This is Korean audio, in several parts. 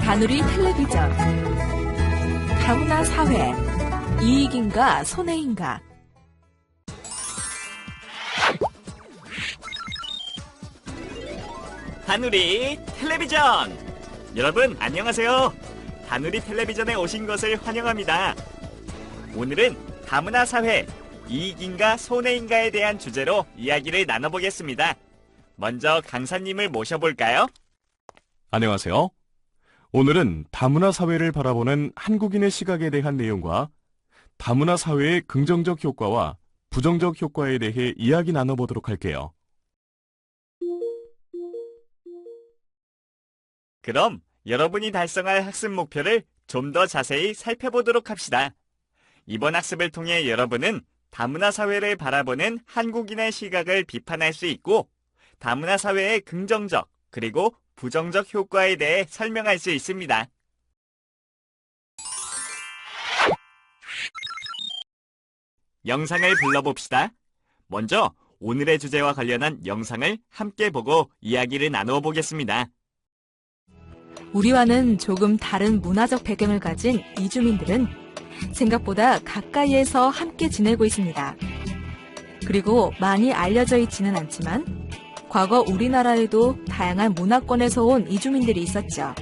다누리 텔레비전. 다문화 사회. 이익인가 손해인가. 다누리 텔레비전. 여러분 안녕하세요. 다누리 텔레비전에 오신 것을 환영합니다. 오늘은 다문화 사회, 이익인가 손해인가에 대한 주제로 이야기를 나눠보겠습니다. 먼저 강사님을 모셔볼까요? 안녕하세요. 오늘은 다문화 사회를 바라보는 한국인의 시각에 대한 내용과 다문화 사회의 긍정적 효과와 부정적 효과에 대해 이야기 나눠보도록 할게요. 그럼 여러분이 달성할 학습 목표를 좀 더 자세히 살펴보도록 합시다. 이번 학습을 통해 여러분은 다문화 사회를 바라보는 한국인의 시각을 비판할 수 있고 다문화 사회의 긍정적 그리고 부정적 효과에 대해 설명할 수 있습니다. 영상을 불러봅시다. 먼저 오늘의 주제와 관련한 영상을 함께 보고 이야기를 나누어 보겠습니다. 우리와는 조금 다른 문화적 배경을 가진 이주민들은 생각보다 가까이에서 함께 지내고 있습니다. 그리고 많이 알려져 있지는 않지만 과거 우리나라에도 다양한 문화권에서 온 이주민들이 있었죠.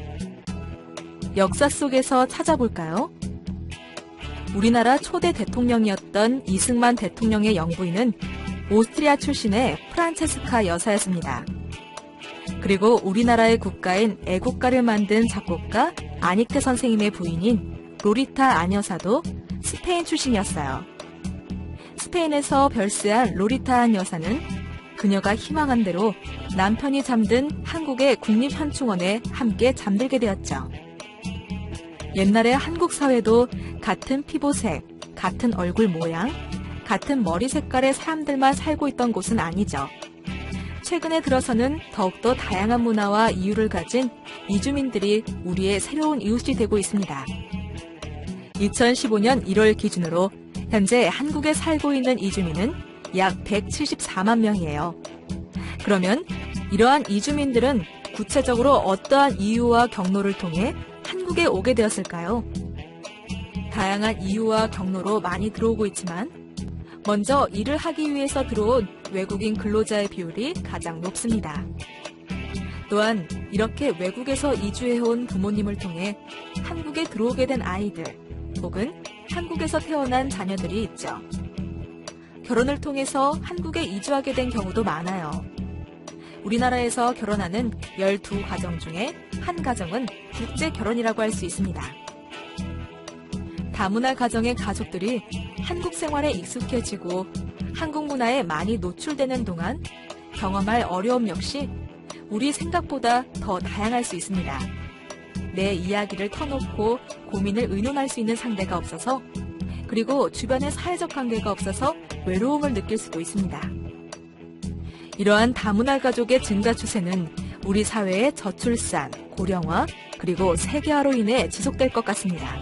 역사 속에서 찾아볼까요? 우리나라 초대 대통령이었던 이승만 대통령의 영부인은 오스트리아 출신의 프란체스카 여사였습니다. 그리고 우리나라의 국가인 애국가를 만든 작곡가 아니테 선생님의 부인인 로리타 안여사도 스페인 출신이었어요. 스페인에서 별세한 로리타 안여사는 그녀가 희망한 대로 남편이 잠든 한국의 국립현충원에 함께 잠들게 되었죠. 옛날에 한국 사회도 같은 피부색, 같은 얼굴 모양, 같은 머리 색깔의 사람들만 살고 있던 곳은 아니죠. 최근에 들어서는 더욱더 다양한 문화와 이유를 가진 이주민들이 우리의 새로운 이웃이 되고 있습니다. 2015년 1월 기준으로 현재 한국에 살고 있는 이주민은 약 174만 명이에요. 그러면 이러한 이주민들은 구체적으로 어떠한 이유와 경로를 통해 한국에 오게 되었을까요? 다양한 이유와 경로로 많이 들어오고 있지만 먼저 일을 하기 위해서 들어온 외국인 근로자의 비율이 가장 높습니다. 또한 이렇게 외국에서 이주해온 부모님을 통해 한국에 들어오게 된 아이들 혹은 한국에서 태어난 자녀들이 있죠. 결혼을 통해서 한국에 이주하게 된 경우도 많아요. 우리나라에서 결혼하는 12가정 중에 한 가정은 국제 결혼이라고 할 수 있습니다. 다문화 가정의 가족들이 한국 생활에 익숙해지고 한국 문화에 많이 노출되는 동안 경험할 어려움 역시 우리 생각보다 더 다양할 수 있습니다. 내 이야기를 터놓고 고민을 의논할 수 있는 상대가 없어서 그리고 주변의 사회적 관계가 없어서 외로움을 느낄 수도 있습니다. 이러한 다문화 가족의 증가 추세는 우리 사회의 저출산, 고령화, 그리고 세계화로 인해 지속될 것 같습니다.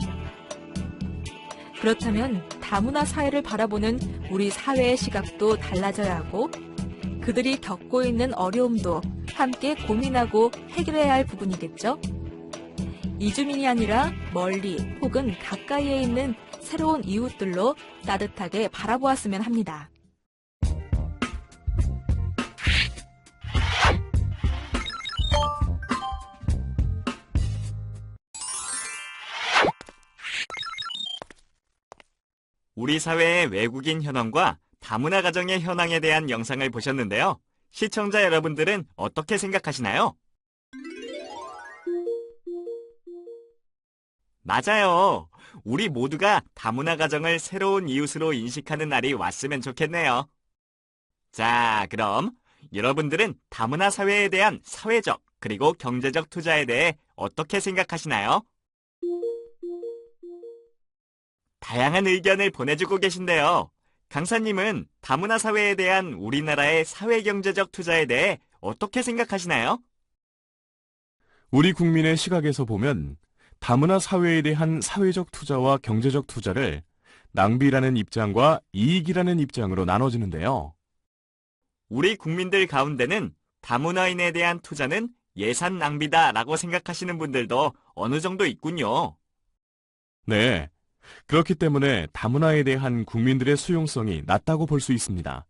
그렇다면 다문화 사회를 바라보는 우리 사회의 시각도 달라져야 하고 그들이 겪고 있는 어려움도 함께 고민하고 해결해야 할 부분이겠죠? 이주민이 아니라 멀리 혹은 가까이에 있는 새로운 이웃들로 따뜻하게 바라보았으면 합니다. 우리 사회의 외국인 현황과 다문화 가정의 현황에 대한 영상을 보셨는데요. 시청자 여러분들은 어떻게 생각하시나요? 맞아요. 우리 모두가 다문화 가정을 새로운 이웃으로 인식하는 날이 왔으면 좋겠네요. 자, 그럼 여러분들은 다문화 사회에 대한 사회적 그리고 경제적 투자에 대해 어떻게 생각하시나요? 다양한 의견을 보내주고 계신데요. 강사님은 다문화 사회에 대한 우리나라의 사회경제적 투자에 대해 어떻게 생각하시나요? 우리 국민의 시각에서 보면 다문화 사회에 대한 사회적 투자와 경제적 투자를 낭비라는 입장과 이익이라는 입장으로 나눠지는데요. 우리 국민들 가운데는 다문화인에 대한 투자는 예산 낭비다라고 생각하시는 분들도 어느 정도 있군요. 네. 그렇기 때문에 다문화에 대한 국민들의 수용성이 낮다고 볼 수 있습니다.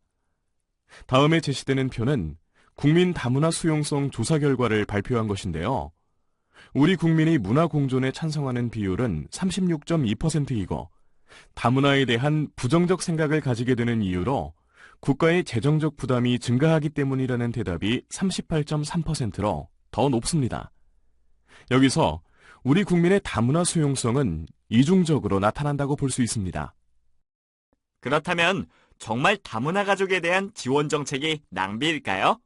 다음에 제시되는 표는 국민 다문화 수용성 조사 결과를 발표한 것인데요. 우리 국민이 문화 공존에 찬성하는 비율은 36.2%이고 다문화에 대한 부정적 생각을 가지게 되는 이유로 국가의 재정적 부담이 증가하기 때문이라는 대답이 38.3%로 더 높습니다. 여기서 우리 국민의 다문화 수용성은 이중적으로 나타난다고 볼 수 있습니다. 그렇다면 정말 다문화 가족에 대한 지원 정책이 낭비일까요?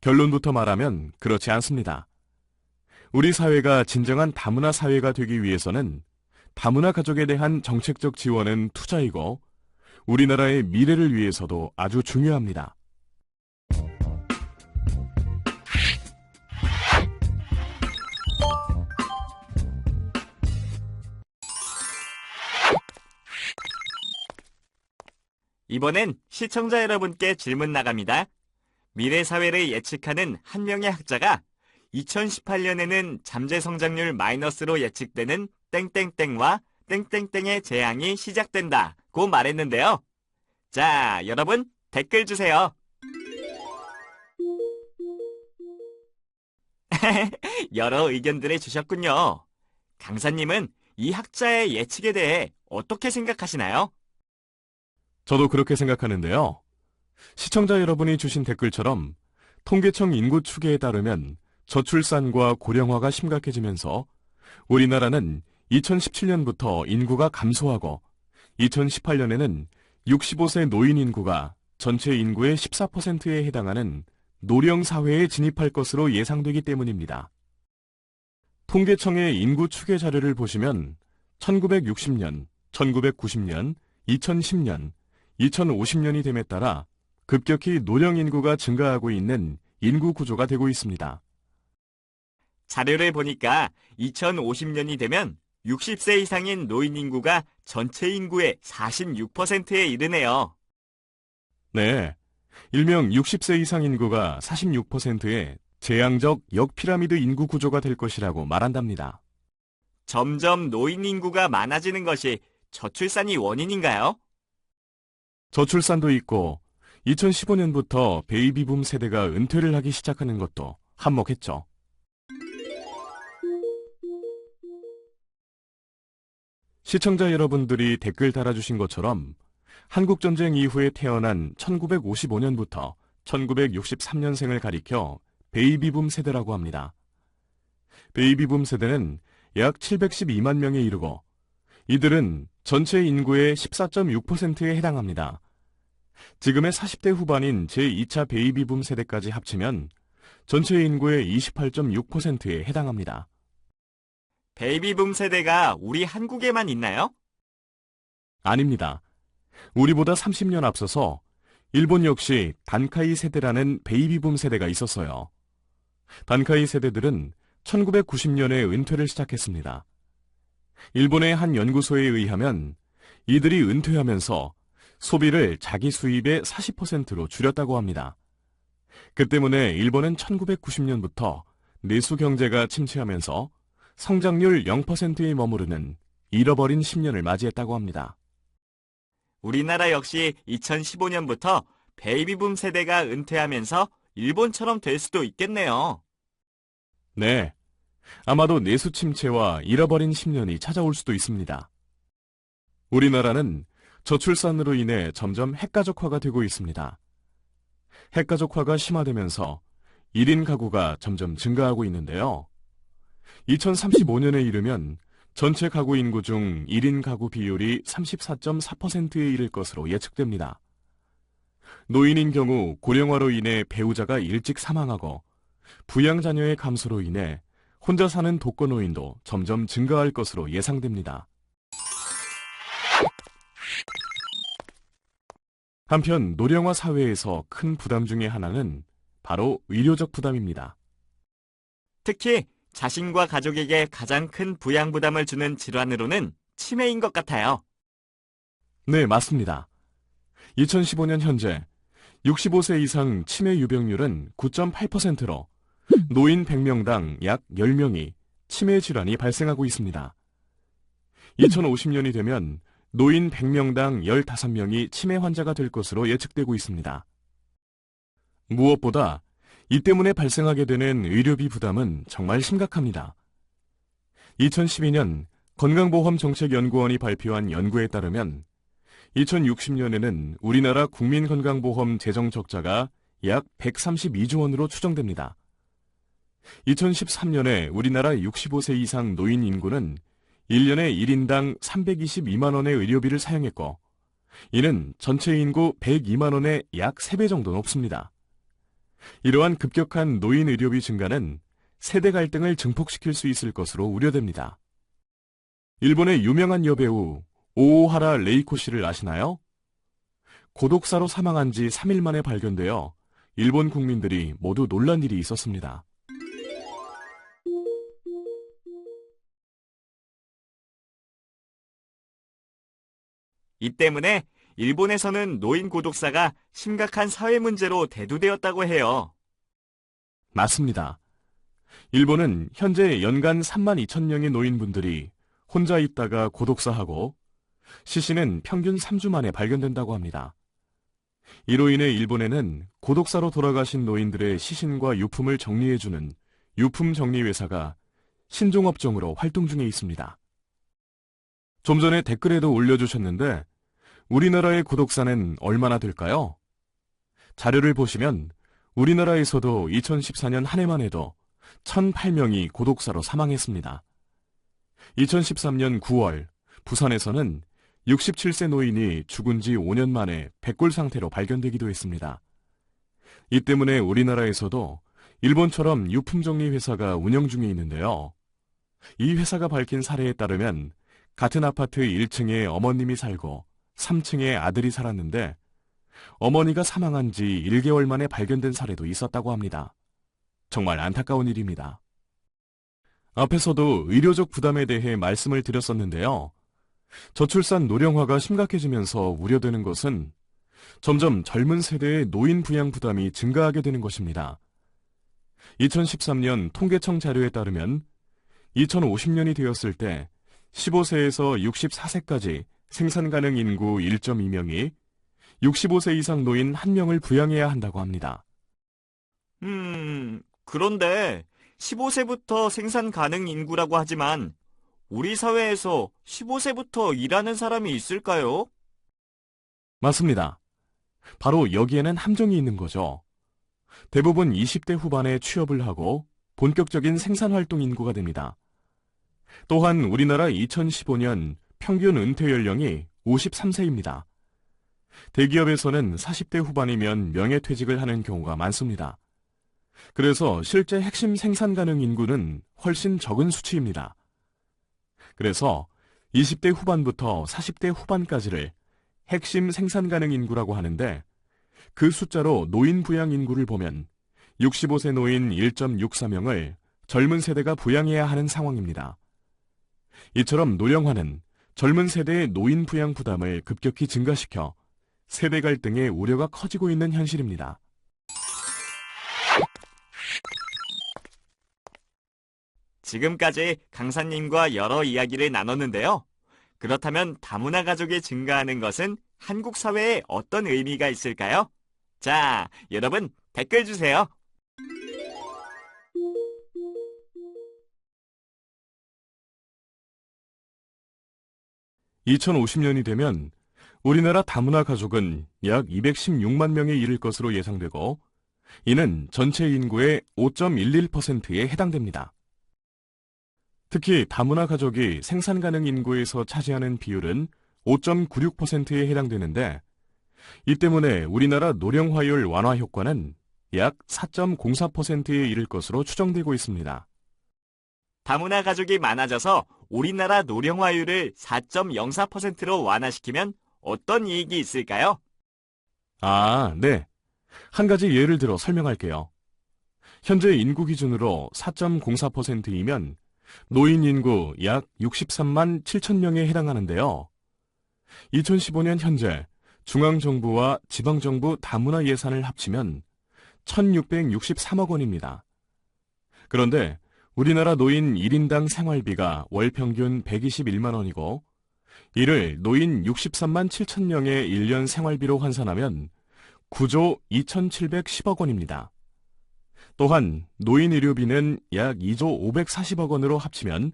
결론부터 말하면 그렇지 않습니다. 우리 사회가 진정한 다문화 사회가 되기 위해서는 다문화 가족에 대한 정책적 지원은 투자이고 우리나라의 미래를 위해서도 아주 중요합니다. 이번엔 시청자 여러분께 질문 나갑니다. 미래 사회를 예측하는 한 명의 학자가 2018년에는 잠재 성장률 마이너스로 예측되는 땡땡땡과 땡땡땡의 재앙이 시작된다고 말했는데요. 자, 여러분 댓글 주세요. 여러 의견들을 주셨군요. 강사님은 이 학자의 예측에 대해 어떻게 생각하시나요? 저도 그렇게 생각하는데요. 시청자 여러분이 주신 댓글처럼 통계청 인구 추계에 따르면 저출산과 고령화가 심각해지면서 우리나라는 2017년부터 인구가 감소하고 2018년에는 65세 노인 인구가 전체 인구의 14%에 해당하는 노령 사회에 진입할 것으로 예상되기 때문입니다. 통계청의 인구 추계 자료를 보시면 1960년, 1990년, 2010년, 2050년이 됨에 따라 급격히 노령 인구가 증가하고 있는 인구 구조가 되고 있습니다. 자료를 보니까 2050년이 되면 60세 이상인 노인 인구가 전체 인구의 46%에 이르네요. 네, 일명 60세 이상 인구가 46%의 재앙적 역피라미드 인구 구조가 될 것이라고 말한답니다. 점점 노인 인구가 많아지는 것이 저출산이 원인인가요? 저출산도 있고 2015년부터 베이비붐 세대가 은퇴를 하기 시작하는 것도 한몫했죠. 시청자 여러분들이 댓글 달아주신 것처럼 한국전쟁 이후에 태어난 1955년부터 1963년생을 가리켜 베이비붐 세대라고 합니다. 베이비붐 세대는 약 712만 명에 이르고 이들은 전체 인구의 14.6%에 해당합니다. 지금의 40대 후반인 제2차 베이비붐 세대까지 합치면 전체 인구의 28.6%에 해당합니다. 베이비붐 세대가 우리 한국에만 있나요? 아닙니다. 우리보다 30년 앞서서 일본 역시 단카이 세대라는 베이비붐 세대가 있었어요. 단카이 세대들은 1990년에 은퇴를 시작했습니다. 일본의 한 연구소에 의하면 이들이 은퇴하면서 소비를 자기 수입의 40%로 줄였다고 합니다. 그 때문에 일본은 1990년부터 내수 경제가 침체하면서 성장률 0%에 머무르는 잃어버린 10년을 맞이했다고 합니다. 우리나라 역시 2015년부터 베이비붐 세대가 은퇴하면서 일본처럼 될 수도 있겠네요. 네, 아마도 내수 침체와 잃어버린 10년이 찾아올 수도 있습니다. 우리나라는 저출산으로 인해 점점 핵가족화가 되고 있습니다. 핵가족화가 심화되면서 1인 가구가 점점 증가하고 있는데요. 2035년에 이르면 전체 가구 인구 중 1인 가구 비율이 34.4%에 이를 것으로 예측됩니다. 노인인 경우 고령화로 인해 배우자가 일찍 사망하고 부양 자녀의 감소로 인해 혼자 사는 독거노인도 점점 증가할 것으로 예상됩니다. 한편 노령화 사회에서 큰 부담 중의 하나는 바로 의료적 부담입니다. 특히 자신과 가족에게 가장 큰 부양 부담을 주는 질환으로는 치매인 것 같아요. 네, 맞습니다. 2015년 현재 65세 이상 치매 유병률은 9.8%로 노인 100명당 약 10명이 치매 질환이 발생하고 있습니다. 2050년이 되면 노인 100명당 15명이 치매 환자가 될 것으로 예측되고 있습니다. 무엇보다 이 때문에 발생하게 되는 의료비 부담은 정말 심각합니다. 2012년 건강보험정책연구원이 발표한 연구에 따르면 2060년에는 우리나라 국민건강보험 재정 적자가 약 132조 원으로 추정됩니다. 2013년에 우리나라 65세 이상 노인 인구는 1년에 1인당 322만 원의 의료비를 사용했고, 이는 전체 인구 102만 원의 약 3배 정도 높습니다. 이러한 급격한 노인 의료비 증가는 세대 갈등을 증폭시킬 수 있을 것으로 우려됩니다. 일본의 유명한 여배우 오오하라 레이코 씨를 아시나요? 고독사로 사망한 지 3일 만에 발견되어 일본 국민들이 모두 놀란 일이 있었습니다. 이 때문에 일본에서는 노인 고독사가 심각한 사회 문제로 대두되었다고 해요. 맞습니다. 일본은 현재 연간 3만 2천 명의 노인분들이 혼자 있다가 고독사하고 시신은 평균 3주 만에 발견된다고 합니다. 이로 인해 일본에는 고독사로 돌아가신 노인들의 시신과 유품을 정리해주는 유품정리회사가 신종업종으로 활동 중에 있습니다. 좀 전에 댓글에도 올려주셨는데 우리나라의 고독사는 얼마나 될까요? 자료를 보시면 우리나라에서도 2014년 한 해만 해도 1,008명이 고독사로 사망했습니다. 2013년 9월 부산에서는 67세 노인이 죽은 지 5년 만에 백골 상태로 발견되기도 했습니다. 이 때문에 우리나라에서도 일본처럼 유품정리 회사가 운영 중에 있는데요. 이 회사가 밝힌 사례에 따르면 같은 아파트 1층에 어머님이 살고 3층에 아들이 살았는데 어머니가 사망한 지 1개월 만에 발견된 사례도 있었다고 합니다. 정말 안타까운 일입니다. 앞에서도 의료적 부담에 대해 말씀을 드렸었는데요. 저출산 노령화가 심각해지면서 우려되는 것은 점점 젊은 세대의 노인 부양 부담이 증가하게 되는 것입니다. 2013년 통계청 자료에 따르면 2050년이 되었을 때 15세에서 64세까지 생산 가능 인구 1.2명이 65세 이상 노인 1명을 부양해야 한다고 합니다. 그런데 15세부터 생산 가능 인구라고 하지만 우리 사회에서 15세부터 일하는 사람이 있을까요? 맞습니다. 바로 여기에는 함정이 있는 거죠. 대부분 20대 후반에 취업을 하고 본격적인 생산활동 인구가 됩니다. 또한 우리나라 2015년 평균 은퇴 연령이 53세입니다. 대기업에서는 40대 후반이면 명예퇴직을 하는 경우가 많습니다. 그래서 실제 핵심 생산 가능 인구는 훨씬 적은 수치입니다. 그래서 20대 후반부터 40대 후반까지를 핵심 생산 가능 인구라고 하는데 그 숫자로 노인 부양 인구를 보면 65세 노인 1.64명을 젊은 세대가 부양해야 하는 상황입니다. 이처럼 노령화는 젊은 세대의 노인 부양 부담을 급격히 증가시켜 세대 갈등의 우려가 커지고 있는 현실입니다. 지금까지 강사님과 여러 이야기를 나눴는데요. 그렇다면 다문화 가족이 증가하는 것은 한국 사회에 어떤 의미가 있을까요? 자, 여러분 댓글 주세요. (2050년이) 되면 우리나라 다문화 가족은 약 216만 명에 이를 것으로 예상되고 이는 전체 인구의 5.11%에 해당됩니다. 특히 다문화 가족이 생산 가능 인구에서 차지하는 비율은 5.96%에 해당되는데 이 때문에 우리나라 노령화율 완화 효과는 약 4.04%에 이를 것으로 추정되고 있습니다. 다문화 가족이 많아져서 우리나라 노령화율을 4.04%로 완화시키면 어떤 이익이 있을까요? 네. 한 가지 예를 들어 설명할게요. 현재 인구 기준으로 4.04%이면 노인 인구 약 63만 7천 명에 해당하는데요. 2015년 현재 중앙정부와 지방정부 다문화 예산을 합치면 1,663억 원입니다. 그런데 우리나라 노인 1인당 생활비가 월 평균 121만 원이고 이를 노인 63만 7천 명의 1년 생활비로 환산하면 9조 2,710억 원입니다. 또한 노인 의료비는 약 2조 540억 원으로 합치면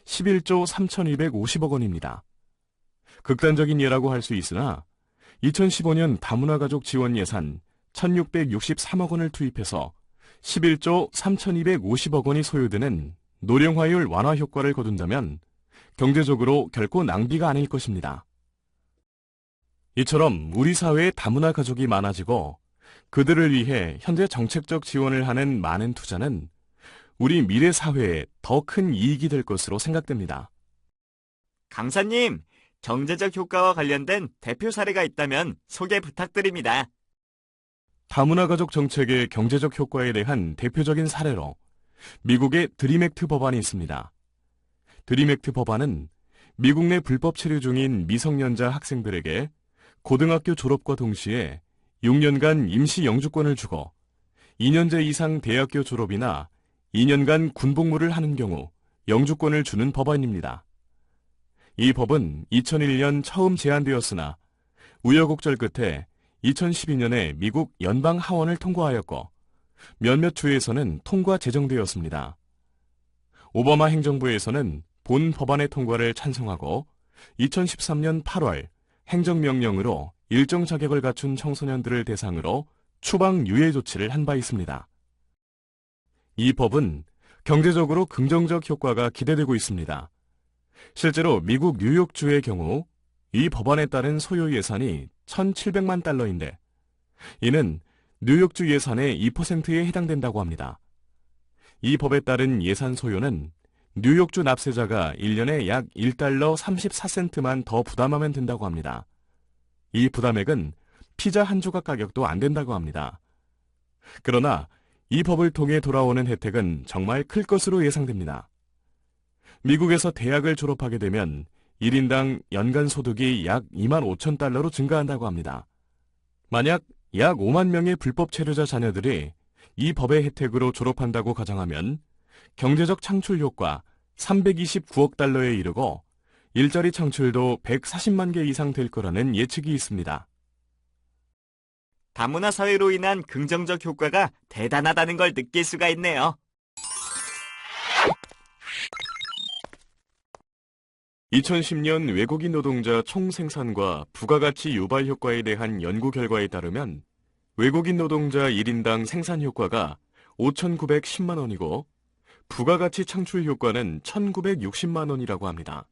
11조 3,250억 원입니다. 극단적인 예라고 할 수 있으나 2015년 다문화가족 지원 예산 1,663억 원을 투입해서 11조 3,250억 원이 소요되는 노령화율 완화 효과를 거둔다면 경제적으로 결코 낭비가 아닐 것입니다. 이처럼 우리 사회에 다문화 가족이 많아지고 그들을 위해 현재 정책적 지원을 하는 많은 투자는 우리 미래 사회에 더 큰 이익이 될 것으로 생각됩니다. 강사님, 경제적 효과와 관련된 대표 사례가 있다면 소개 부탁드립니다. 다문화 가족 정책의 경제적 효과에 대한 대표적인 사례로 미국의 드림 액트 법안이 있습니다. 드림 액트 법안은 미국 내 불법 체류 중인 미성년자 학생들에게 고등학교 졸업과 동시에 6년간 임시 영주권을 주고 2년제 이상 대학교 졸업이나 2년간 군복무를 하는 경우 영주권을 주는 법안입니다. 이 법은 2001년 처음 제안되었으나 우여곡절 끝에 2012년에 미국 연방 하원을 통과하였고 몇몇 주에서는 통과 제정되었습니다. 오바마 행정부에서는 본 법안의 통과를 찬성하고 2013년 8월 행정명령으로 일정 자격을 갖춘 청소년들을 대상으로 추방 유예 조치를 한 바 있습니다. 이 법은 경제적으로 긍정적 효과가 기대되고 있습니다. 실제로 미국 뉴욕주의 경우 이 법안에 따른 소요 예산이 1,700만 달러인데 이는 뉴욕주 예산의 2%에 해당된다고 합니다. 이 법에 따른 예산 소요는 뉴욕주 납세자가 1년에 약 1달러 34센트만 더 부담하면 된다고 합니다. 이 부담액은 피자 한 조각 가격도 안 된다고 합니다. 그러나 이 법을 통해 돌아오는 혜택은 정말 클 것으로 예상됩니다. 미국에서 대학을 졸업하게 되면 1인당 연간 소득이 약 2만 5천 달러로 증가한다고 합니다. 만약 약 5만 명의 불법 체류자 자녀들이 이 법의 혜택으로 졸업한다고 가정하면 경제적 창출 효과 329억 달러에 이르고 일자리 창출도 140만 개 이상 될 거라는 예측이 있습니다. 다문화 사회로 인한 긍정적 효과가 대단하다는 걸 느낄 수가 있네요. 2010년 외국인 노동자 총생산과 부가가치 유발 효과에 대한 연구 결과에 따르면 외국인 노동자 1인당 생산 효과가 5,910만 원이고 부가가치 창출 효과는 1,960만 원이라고 합니다.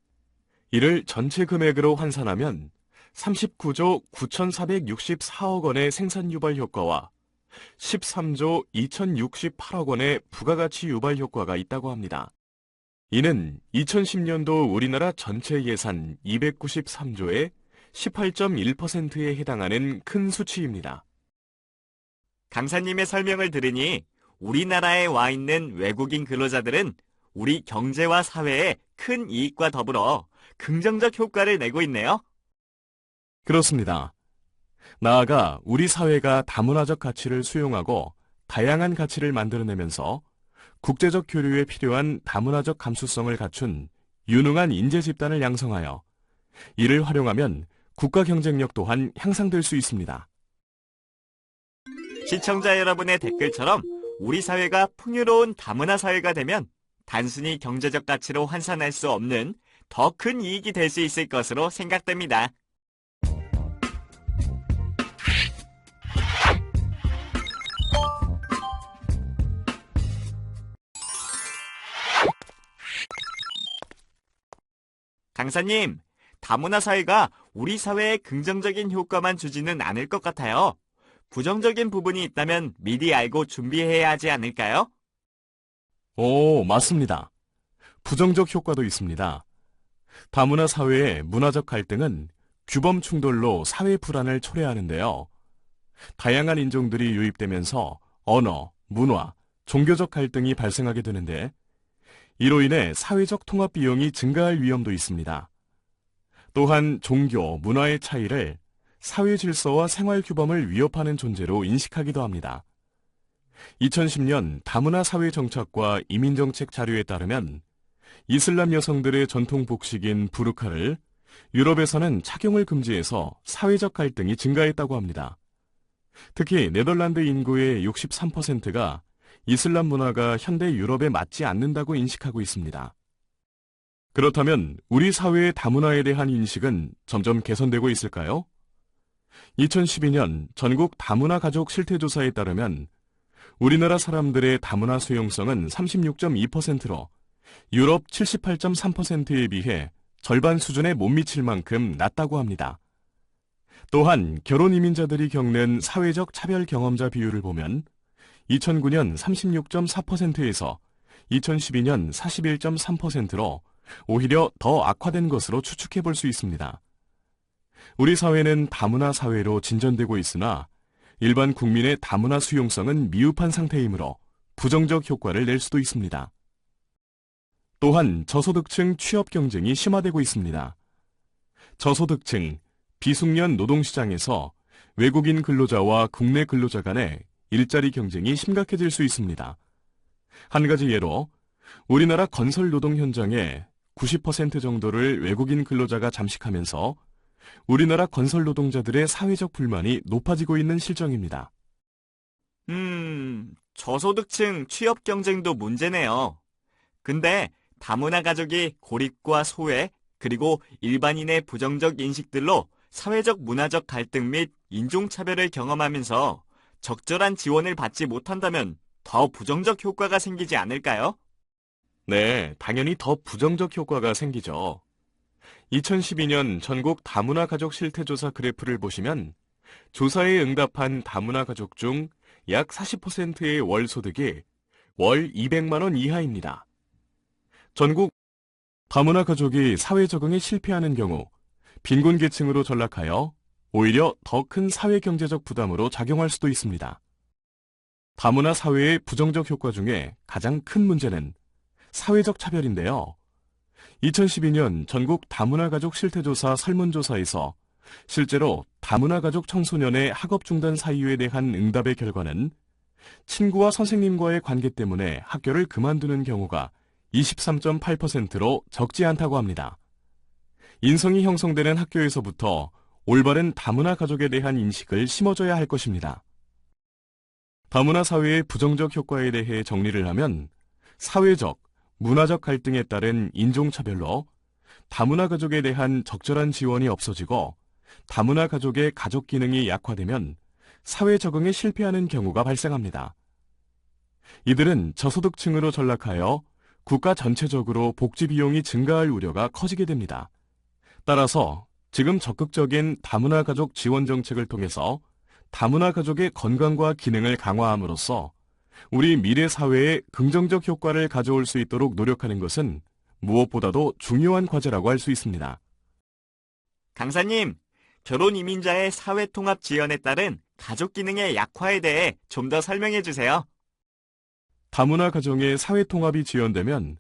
이를 전체 금액으로 환산하면 39조 9,464억 원의 생산 유발 효과와 13조 2,068억 원의 부가가치 유발 효과가 있다고 합니다. 이는 2010년도 우리나라 전체 예산 293조의 18.1%에 해당하는 큰 수치입니다. 강사님의 설명을 들으니 우리나라에 와 있는 외국인 근로자들은 우리 경제와 사회에 큰 이익과 더불어 긍정적 효과를 내고 있네요. 그렇습니다. 나아가 우리 사회가 다문화적 가치를 수용하고 다양한 가치를 만들어내면서 국제적 교류에 필요한 다문화적 감수성을 갖춘 유능한 인재 집단을 양성하여 이를 활용하면 국가 경쟁력 또한 향상될 수 있습니다. 시청자 여러분의 댓글처럼 우리 사회가 풍요로운 다문화 사회가 되면 단순히 경제적 가치로 환산할 수 없는 더 큰 이익이 될 수 있을 것으로 생각됩니다. 강사님, 다문화 사회가 우리 사회에 긍정적인 효과만 주지는 않을 것 같아요. 부정적인 부분이 있다면 미리 알고 준비해야 하지 않을까요? 오, 맞습니다. 부정적 효과도 있습니다. 다문화 사회의 문화적 갈등은 규범 충돌로 사회 불안을 초래하는데요. 다양한 인종들이 유입되면서 언어, 문화, 종교적 갈등이 발생하게 되는데 이로 인해 사회적 통합 비용이 증가할 위험도 있습니다. 또한 종교, 문화의 차이를 사회 질서와 생활 규범을 위협하는 존재로 인식하기도 합니다. 2010년 다문화 사회 정착과 이민 정책 자료에 따르면 이슬람 여성들의 전통 복식인 부르카를 유럽에서는 착용을 금지해서 사회적 갈등이 증가했다고 합니다. 특히 네덜란드 인구의 63%가 이슬람 문화가 현대 유럽에 맞지 않는다고 인식하고 있습니다. 그렇다면 우리 사회의 다문화에 대한 인식은 점점 개선되고 있을까요? 2012년 전국 다문화 가족 실태조사에 따르면 우리나라 사람들의 다문화 수용성은 36.2%로 유럽 78.3%에 비해 절반 수준에 못 미칠 만큼 낮다고 합니다. 또한 결혼 이민자들이 겪는 사회적 차별 경험자 비율을 보면 2009년 36.4%에서 2012년 41.3%로 오히려 더 악화된 것으로 추측해 볼 수 있습니다. 우리 사회는 다문화 사회로 진전되고 있으나 일반 국민의 다문화 수용성은 미흡한 상태이므로 부정적 효과를 낼 수도 있습니다. 또한 저소득층 취업 경쟁이 심화되고 있습니다. 저소득층, 비숙련 노동시장에서 외국인 근로자와 국내 근로자 간의 일자리 경쟁이 심각해질 수 있습니다. 한 가지 예로 우리나라 건설 노동 현장의 90% 정도를 외국인 근로자가 잠식하면서 우리나라 건설 노동자들의 사회적 불만이 높아지고 있는 실정입니다. 저소득층 취업 경쟁도 문제네요. 근데 다문화 가족이 고립과 소외, 그리고 일반인의 부정적 인식들로 사회적 문화적 갈등 및 인종차별을 경험하면서 적절한 지원을 받지 못한다면 더 부정적 효과가 생기지 않을까요? 네, 당연히 더 부정적 효과가 생기죠. 2012년 전국 다문화 가족 실태조사 그래프를 보시면 조사에 응답한 다문화 가족 중 약 40%의 월 소득이 월 200만 원 이하입니다. 전국 다문화 가족이 사회 적응에 실패하는 경우 빈곤 계층으로 전락하여 오히려 더 큰 사회 경제적 부담으로 작용할 수도 있습니다. 다문화 사회의 부정적 효과 중에 가장 큰 문제는 사회적 차별인데요. 2012년 전국 다문화 가족 실태조사 설문조사에서 실제로 다문화 가족 청소년의 학업 중단 사유에 대한 응답의 결과는 친구와 선생님과의 관계 때문에 학교를 그만두는 경우가 23.8%로 적지 않다고 합니다. 인성이 형성되는 학교에서부터 올바른 다문화 가족에 대한 인식을 심어줘야 할 것입니다. 다문화 사회의 부정적 효과에 대해 정리를 하면 사회적, 문화적 갈등에 따른 인종차별로 다문화 가족에 대한 적절한 지원이 없어지고 다문화 가족의 가족 기능이 약화되면 사회 적응에 실패하는 경우가 발생합니다. 이들은 저소득층으로 전락하여 국가 전체적으로 복지 비용이 증가할 우려가 커지게 됩니다. 따라서 지금 적극적인 다문화 가족 지원 정책을 통해서 다문화 가족의 건강과 기능을 강화함으로써 우리 미래 사회에 긍정적 효과를 가져올 수 있도록 노력하는 것은 무엇보다도 중요한 과제라고 할 수 있습니다. 강사님, 결혼 이민자의 사회 통합 지연에 따른 가족 기능의 약화에 대해 좀 더 설명해 주세요. 다문화 가정의 사회 통합이 지연되면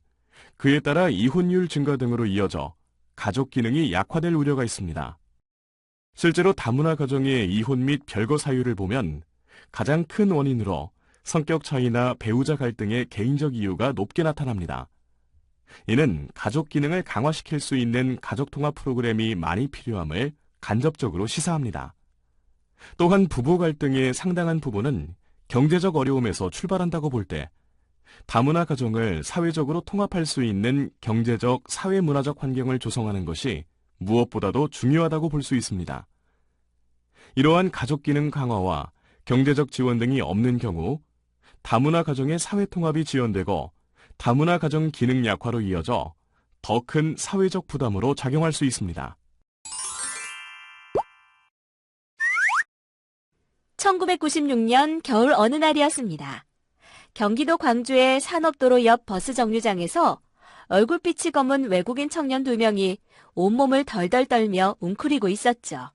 그에 따라 이혼율 증가 등으로 이어져 가족 기능이 약화될 우려가 있습니다. 실제로 다문화 가정의 이혼 및 별거 사유를 보면 가장 큰 원인으로 성격 차이나 배우자 갈등의 개인적 이유가 높게 나타납니다. 이는 가족 기능을 강화시킬 수 있는 가족 통합 프로그램이 많이 필요함을 간접적으로 시사합니다. 또한 부부 갈등의 상당한 부분은 경제적 어려움에서 출발한다고 볼 때 다문화 가정을 사회적으로 통합할 수 있는 경제적, 사회문화적 환경을 조성하는 것이 무엇보다도 중요하다고 볼 수 있습니다. 이러한 가족 기능 강화와 경제적 지원 등이 없는 경우 다문화 가정의 사회 통합이 지연되고 다문화 가정 기능 약화로 이어져 더 큰 사회적 부담으로 작용할 수 있습니다. 1996년 겨울 어느 날이었습니다. 경기도 광주의 산업도로 옆 버스 정류장에서 얼굴빛이 검은 외국인 청년 2명이 온몸을 덜덜 떨며 웅크리고 있었죠.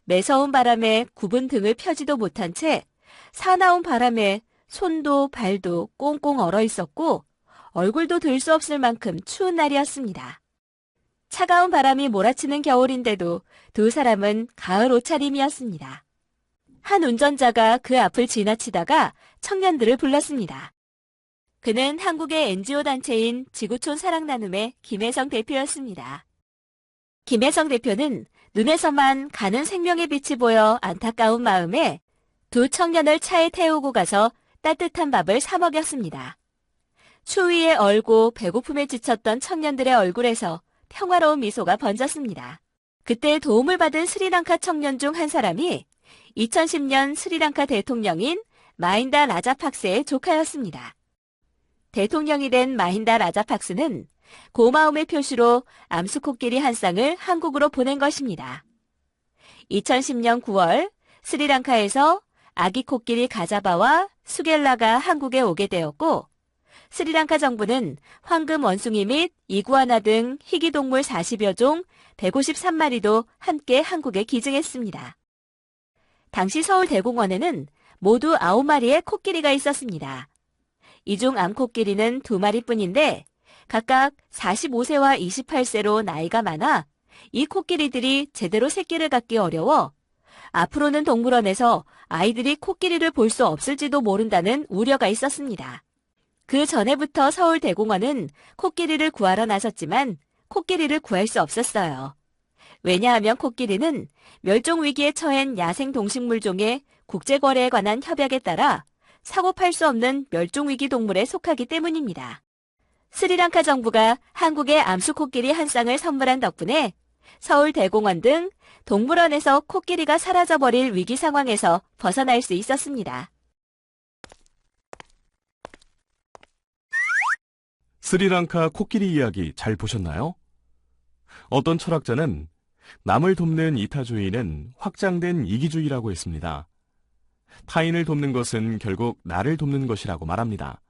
매서운 바람에 굽은 등을 펴지도 못한 채 사나운 바람에 손도 발도 꽁꽁 얼어 있었고 얼굴도 들 수 없을 만큼 추운 날이었습니다. 차가운 바람이 몰아치는 겨울인데도 두 사람은 가을 옷차림이었습니다. 한 운전자가 그 앞을 지나치다가 청년들을 불렀습니다. 그는 한국의 NGO 단체인 지구촌 사랑나눔의 김혜성 대표였습니다. 김혜성 대표는 눈에서만 가는 생명의 빛이 보여 안타까운 마음에 두 청년을 차에 태우고 가서 따뜻한 밥을 사 먹였습니다. 추위에 얼고 배고픔에 지쳤던 청년들의 얼굴에서 평화로운 미소가 번졌습니다. 그때 도움을 받은 스리랑카 청년 중 한 사람이 2010년 스리랑카 대통령인 마힌다 라자팍세의 조카였습니다. 대통령이 된 마힌다 라자팍스는 고마움의 표시로 암수코끼리 한 쌍을 한국으로 보낸 것입니다. 2010년 9월 스리랑카에서 아기 코끼리 가자바와 수겔라가 한국에 오게 되었고, 스리랑카 정부는 황금 원숭이 및 이구아나 등 희귀동물 40여 종 153마리도 함께 한국에 기증했습니다. 당시 서울대공원에는 모두 9마리의 코끼리가 있었습니다. 이 중 암코끼리는 2마리뿐인데 각각 45세와 28세로 나이가 많아 이 코끼리들이 제대로 새끼를 갖기 어려워 앞으로는 동물원에서 아이들이 코끼리를 볼 수 없을지도 모른다는 우려가 있었습니다. 그 전에부터 서울대공원은 코끼리를 구하러 나섰지만 코끼리를 구할 수 없었어요. 왜냐하면 코끼리는 멸종위기에 처한 야생동식물종의 국제거래에 관한 협약에 따라 사고 팔 수 없는 멸종위기 동물에 속하기 때문입니다. 스리랑카 정부가 한국에 암수코끼리 한 쌍을 선물한 덕분에 서울대공원 등 동물원에서 코끼리가 사라져버릴 위기 상황에서 벗어날 수 있었습니다. 스리랑카 코끼리 이야기 잘 보셨나요? 어떤 철학자는 남을 돕는 이타주의는 확장된 이기주의라고 했습니다. 타인을 돕는 것은 결국 나를 돕는 것이라고 말합니다.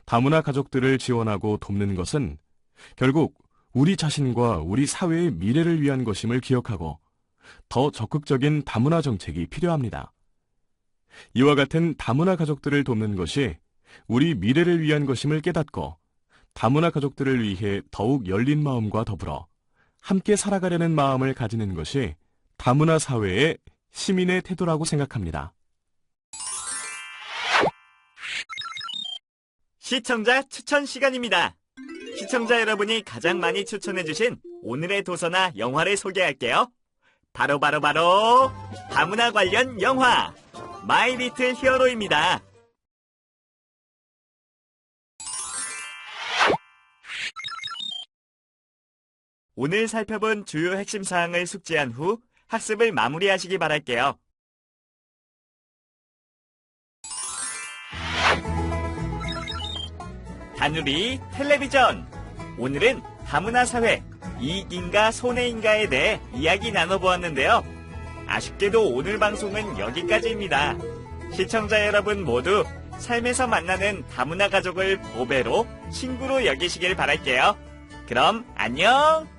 다문화 가족들을 지원하고 돕는 것은 결국 우리 자신과 우리 사회의 미래를 위한 것임을 기억하고 더 적극적인 다문화 정책이 필요합니다. 이와 같은 다문화 가족들을 돕는 것이 우리 미래를 위한 것임을 깨닫고 다문화 가족들을 위해 더욱 열린 마음과 더불어 함께 살아가려는 마음을 가지는 것이 다문화 사회의 시민의 태도라고 생각합니다. 시청자 추천 시간입니다. 시청자 여러분이 가장 많이 추천해주신 오늘의 도서나 영화를 소개할게요. 바로 다문화 관련 영화 마이 리틀 히어로입니다. 오늘 살펴본 주요 핵심 사항을 숙지한 후 학습을 마무리하시기 바랄게요. 다누리 텔레비전. 오늘은 다문화 사회, 이익인가 손해인가에 대해 이야기 나눠보았는데요. 아쉽게도 오늘 방송은 여기까지입니다. 시청자 여러분 모두 삶에서 만나는 다문화 가족을 보배로 친구로 여기시길 바랄게요. 그럼 안녕!